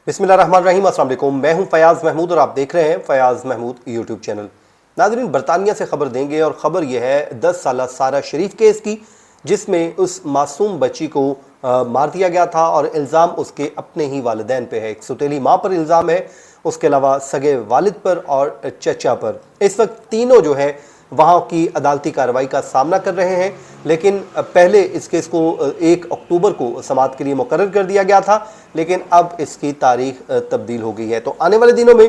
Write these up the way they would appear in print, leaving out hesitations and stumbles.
बिस्मिल्लाहिर्रहमानिर्रहीम, अस्सलाम वालेकुम। मैं हूं फयाज़ महमूद और आप देख रहे हैं फयाज़ महमूद यूट्यूब चैनल। नाज़रीन, बरतानिया से खबर देंगे और ख़बर यह है 10 साला सारा शरीफ केस की, जिसमें उस मासूम बच्ची को मार दिया गया था और इल्ज़ाम उसके अपने ही वालिदैन पे है। एक सौतेली माँ पर इल्ज़ाम है, उसके अलावा सगे वालिद पर और चचा पर। इस वक्त तीनों जो है वहाँ की अदालती कार्रवाई का सामना कर रहे हैं, लेकिन पहले इस केस को 1 अक्टूबर को समाअत के लिए मुकर्रर कर दिया गया था, लेकिन अब इसकी तारीख तब्दील हो गई है। तो आने वाले दिनों में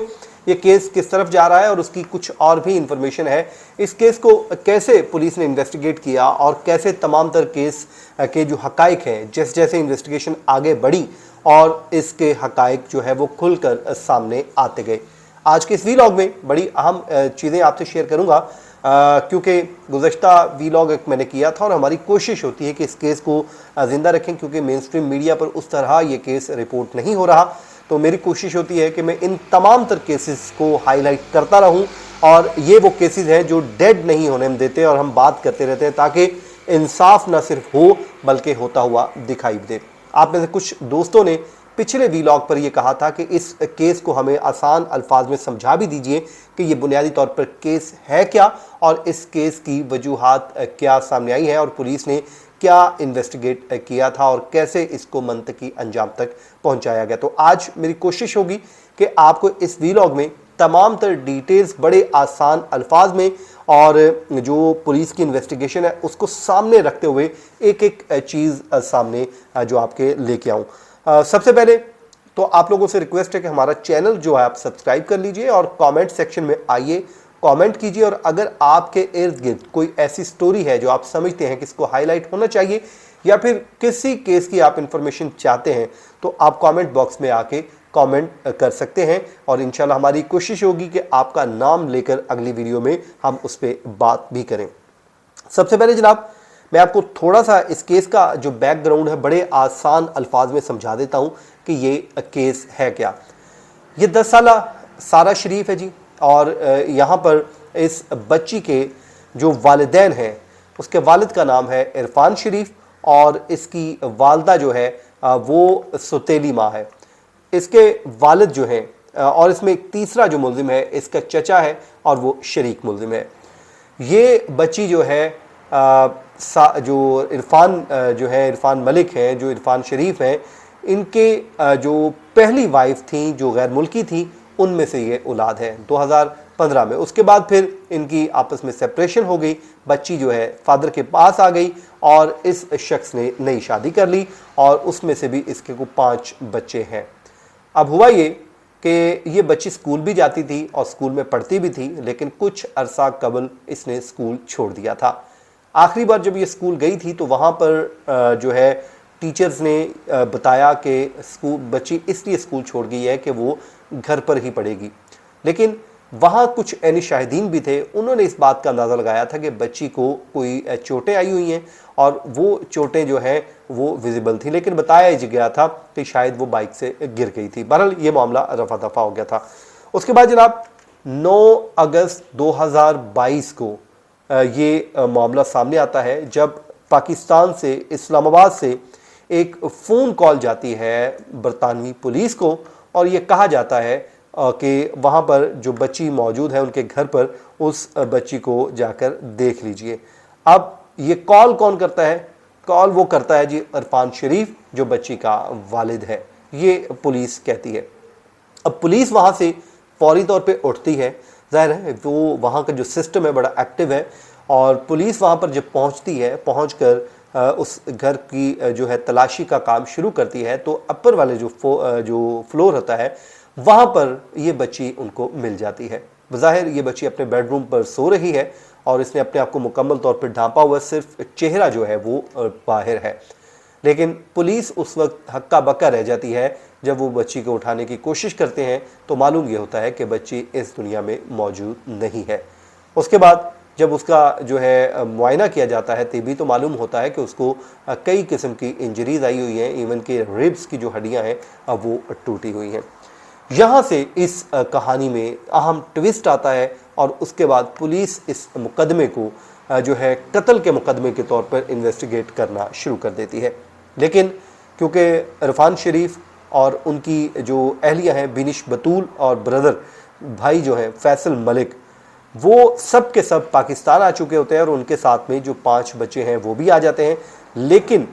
ये केस किस तरफ जा रहा है और उसकी कुछ और भी इंफॉर्मेशन है, इस केस को कैसे पुलिस ने इन्वेस्टिगेट किया और कैसे तमाम तर केस के जो हकाइक हैं, जैसे जैसे इन्वेस्टिगेशन आगे बढ़ी और इसके हकाइक जो है वो खुलकर सामने आते गए। आज के इस वीलॉग में बड़ी अहम चीज़ें आपसे शेयर करूंगा, क्योंकि गुज़श्ता वीलॉग एक मैंने किया था और हमारी कोशिश होती है कि इस केस को ज़िंदा रखें, क्योंकि मेन स्ट्रीम मीडिया पर उस तरह ये केस रिपोर्ट नहीं हो रहा। तो मेरी कोशिश होती है कि मैं इन तमाम तर केसेस को हाईलाइट करता रहूं और ये वो केसेस हैं जो डेड नहीं होने हम देते और हम बात करते रहते हैं, ताकि इंसाफ न सिर्फ हो बल्कि होता हुआ दिखाई दे। आप में से कुछ दोस्तों ने पिछले वीलॉग पर यह कहा था कि इस केस को हमें आसान अल्फाज में समझा भी दीजिए कि ये बुनियादी तौर पर केस है क्या और इस केस की वजूहात क्या सामने आई है और पुलिस ने क्या इन्वेस्टिगेट किया था और कैसे इसको मंतकी अंजाम तक पहुंचाया गया। तो आज मेरी कोशिश होगी कि आपको इस वीलॉग में तमाम तर डिटेल्स बड़े आसान अल्फाज में और जो पुलिस की इन्वेस्टिगेशन है उसको सामने रखते हुए एक एक चीज़ सामने जो आपके लेके आऊँ। सबसे पहले तो आप लोगों से रिक्वेस्ट है कि हमारा चैनल जो है आप सब्सक्राइब कर लीजिए और कमेंट सेक्शन में आइए, कमेंट कीजिए। और अगर आपके इर्द गिर्द कोई ऐसी स्टोरी है जो आप समझते हैं कि इसको हाईलाइट होना चाहिए या फिर किसी केस की आप इंफॉर्मेशन चाहते हैं, तो आप कमेंट बॉक्स में आके कमेंट कर सकते हैं और इंशाल्लाह हमारी कोशिश होगी कि आपका नाम लेकर अगली वीडियो में हम उस पर बात भी करें। सबसे पहले जनाब, मैं आपको थोड़ा सा इस केस का जो बैकग्राउंड है बड़े आसान अल्फाज में समझा देता हूँ कि ये केस है क्या। ये 10 साला सारा शरीफ है जी, और यहाँ पर इस बच्ची के जो वालिदैन हैं उसके वालिद का नाम है इरफान शरीफ और इसकी वालदा जो है वो सौतेली माँ है। इसके वालिद जो हैं और इसमें एक तीसरा जो मुल्जिम है इसका चचा है और वो शरीक मुल्जिम है। ये बच्ची जो है जो इरफान मलिक हैं, जो इरफान शरीफ हैं, इनके जो पहली वाइफ थी जो गैर मुल्की थी, उनमें से ये औलाद है 2015 में। उसके बाद फिर इनकी आपस में सेपरेशन हो गई, बच्ची जो है फादर के पास आ गई और इस शख्स ने नई शादी कर ली और उसमें से भी इसके को 5 बच्चे हैं। अब हुआ ये कि ये बच्ची स्कूल भी जाती थी और स्कूल में पढ़ती भी थी, लेकिन कुछ अरसा कबल इसने स्कूल छोड़ दिया था। आखिरी बार जब ये स्कूल गई थी तो वहाँ पर जो है टीचर्स ने बताया कि स्कूल बच्ची इसलिए स्कूल छोड़ गई है कि वो घर पर ही पढ़ेगी, लेकिन वहाँ कुछ ऐनी शाहिदीन भी थे, उन्होंने इस बात का अंदाज़ा लगाया था कि बच्ची को कोई चोटें आई हुई हैं और वो चोटें जो हैं वो विजिबल थी, लेकिन बताया गया था कि शायद वो बाइक से गिर गई थी। बहरहाल ये मामला रफा दफा हो गया था। उसके बाद जनाब 9 अगस्त 2022 को ये मामला सामने आता है, जब पाकिस्तान से इस्लामाबाद से एक फ़ोन कॉल जाती है बरतानवी पुलिस को और ये कहा जाता है कि वहाँ पर जो बच्ची मौजूद है उनके घर पर उस बच्ची को जाकर देख लीजिए। अब ये कॉल कौन करता है? कॉल वो करता है जी इरफान शरीफ, जो बच्ची का वालिद है, ये पुलिस कहती है। अब पुलिस वहाँ से फौरी तौर पे उठती है, ज़ाहिर है वो वहाँ का जो सिस्टम है बड़ा एक्टिव है, और पुलिस वहाँ पर जब पहुँचती है, पहुँचकर उस घर की जो है तलाशी का काम शुरू करती है, तो अपर वाले जो फ्लोर होता है वहाँ पर ये बच्ची उनको मिल जाती है। बज़ाहिर ये बच्ची अपने बेडरूम पर सो रही है और इसने अपने आप को मुकम्मल तौर पर ढांपा हुआ, सिर्फ चेहरा जो है वो बाहर है। लेकिन पुलिस उस वक्त हक्का बक्का रह जाती है। जब वो बच्ची को उठाने की कोशिश करते हैं तो मालूम ये होता है कि बच्ची इस दुनिया में मौजूद नहीं है। उसके बाद जब उसका जो है मुआयना किया जाता है तभी तो मालूम होता है कि उसको कई किस्म की इंजरीज आई हुई हैं, इवन के रिब्स की जो हड्डियां हैं वो टूटी हुई हैं। यहाँ से इस कहानी में अहम ट्विस्ट आता है और उसके बाद पुलिस इस मुकदमे को जो है कत्ल के मुकदमे के तौर पर इन्वेस्टिगेट करना शुरू कर देती है। लेकिन क्योंकि इरफान शरीफ और उनकी जो अहलिया हैं बिनिश बतूल और ब्रदर भाई जो हैं फैसल मलिक, वो सब के सब पाकिस्तान आ चुके होते हैं और उनके साथ में जो 5 बच्चे हैं वो भी आ जाते हैं। लेकिन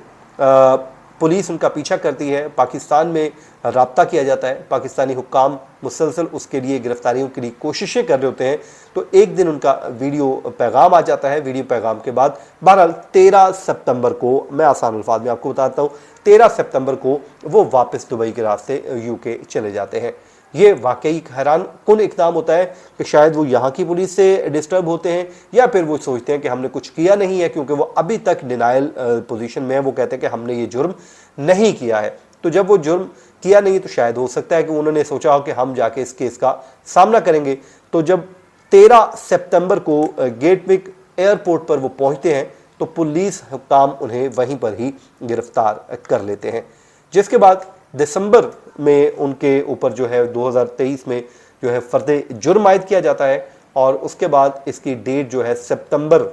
पुलिस उनका पीछा करती है, पाकिस्तान में राब्ता किया जाता है, पाकिस्तानी हुक्काम मुसलसल उसके लिए गिरफ्तारियों के लिए कोशिशें कर रहे होते हैं। तो एक दिन उनका वीडियो पैगाम आ जाता है। वीडियो पैगाम के बाद बहरहाल 13 सितंबर को, मैं आसान अल्फाज में आपको बताता हूँ, 13 सितंबर को वो वापस दुबई के रास्ते यूके चले जाते हैं। ये वाकई हैरान कुन इक़दाम होता है कि शायद वो यहाँ की पुलिस से डिस्टर्ब होते हैं या फिर वो सोचते हैं कि हमने कुछ किया नहीं है, क्योंकि वो अभी तक डिनाइल पोजीशन में है। वो कहते हैं कि हमने ये जुर्म नहीं किया है। तो जब वो जुर्म किया नहीं तो शायद हो सकता है कि उन्होंने सोचा हो कि हम जाके इस केस का सामना करेंगे। तो जब 13 सितंबर को गेटविक एयरपोर्ट पर वो पहुंचते हैं तो पुलिस हुक्काम उन्हें वहीं पर ही गिरफ्तार कर लेते हैं, जिसके बाद दिसंबर में उनके ऊपर जो है 2023 में जो है फर्द जुर्म आयद किया जाता है और उसके बाद इसकी डेट जो है सितंबर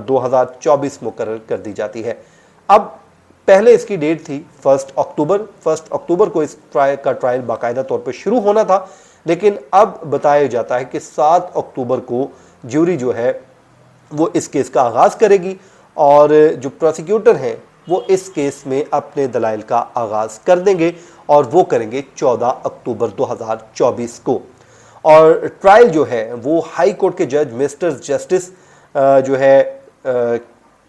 2024 मुकर्रर कर दी जाती है। अब पहले इसकी डेट थी 1 अक्टूबर को इस ट्रायल बाकायदा तौर पर शुरू होना था, लेकिन अब बताया जाता है कि 7 अक्टूबर को ज्यूरी जो है वो इस केस का आगाज़ करेगी और जो प्रोसिक्यूटर हैं वो इस केस में अपने दलाइल का आगाज़ कर देंगे और वो करेंगे 14 अक्टूबर 2024 को। और ट्रायल जो है वो हाई कोर्ट के जज मिस्टर जस्टिस जो है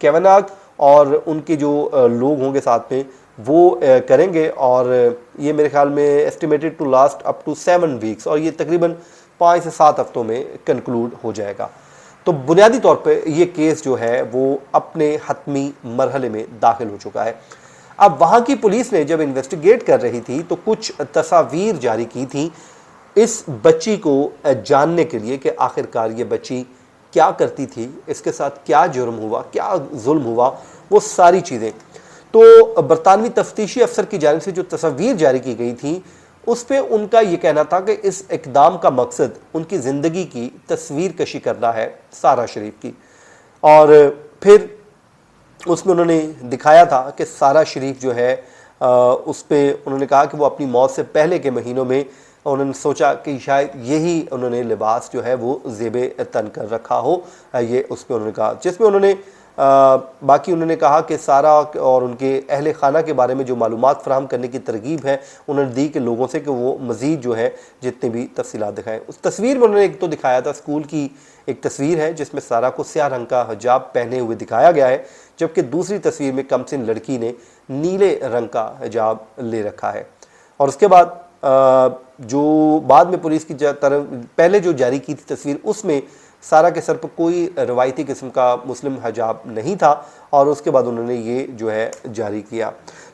केवनाग और उनके जो लोग होंगे साथ में वो करेंगे और ये मेरे ख्याल में estimated to last up to 7 weeks और ये तकरीबन 5 से 7 हफ्तों में कंक्लूड हो जाएगा। तो बुनियादी तौर पे ये केस जो है वो अपने हतमी मरहले में दाखिल हो चुका है। अब वहाँ की पुलिस ने जब इन्वेस्टिगेट कर रही थी तो कुछ तस्वीर जारी की थी इस बच्ची को जानने के लिए कि आखिरकार ये बच्ची क्या करती थी, इसके साथ क्या जुर्म हुआ, क्या जुल्म हुआ, वो सारी चीज़ें। तो बरतानवी तफ्तीशी अफसर की जानिब से जो तस्वीर जारी की गई थी उस पर उनका ये कहना था कि इस इक़दाम का मकसद उनकी ज़िंदगी की तस्वीर कशी करना है सारा शरीफ की। और फिर उसमें उन्होंने दिखाया था कि सारा शरीफ जो है उस पर उन्होंने कहा कि वो अपनी मौत से पहले के महीनों में उन्होंने सोचा कि शायद यही उन्होंने लिबास जो है वो ज़ेबे तन कर रखा हो, ये उस पर उन्होंने कहा, जिसमें उन्होंने बाकी उन्होंने कहा कि सारा और उनके अहले खाना के बारे में जो मालूमात फराहम करने की तरगीब है उन्होंने दी कि लोगों से कि वो मज़ीद जो है जितनी भी तफसीलात दिखाएं। उस तस्वीर में उन्होंने एक तो दिखाया था, स्कूल की एक तस्वीर है जिसमें सारा को स्याह रंग का हिजाब पहने हुए दिखाया गया है, जबकि दूसरी तस्वीर में कमसिन लड़की ने नीले रंग का हिजाब ले रखा है। और उसके बाद जो बाद में पुलिस की तरफ पहले जो जारी की थी तस्वीर उसमें सारा के सर पर कोई रवायती किस्म का मुस्लिम हिजाब नहीं था और उसके बाद उन्होंने ये जो है जारी किया।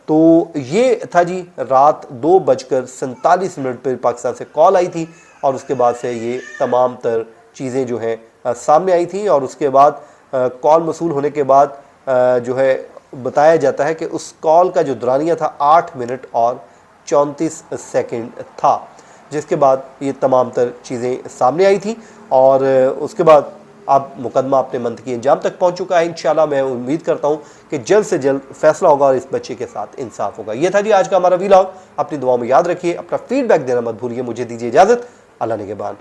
तो ये था जी, रात 2:47 पर पाकिस्तान से कॉल आई थी और उसके बाद से ये तमाम तर चीज़ें जो हैं सामने आई थी और उसके बाद कॉल मसूल होने के बाद जो है बताया जाता है कि उस कॉल का जो दौरानिया था 8 मिनट और 34 सेकंड था, जिसके बाद ये तमाम तर चीज़ें सामने आई थी और उसके बाद अब मुकदमा अपने मंतकी अंजाम तक पहुंच चुका है। इंशाल्लाह मैं उम्मीद करता हूं कि जल्द से जल्द फैसला होगा और इस बच्चे के साथ इंसाफ होगा। ये था जी आज का हमारा वीलॉग। अपनी दुआओं में याद रखिए, अपना फीडबैक देना मत भूलिए। मुझे दीजिए इजाज़त। अल्लाह निगहबान।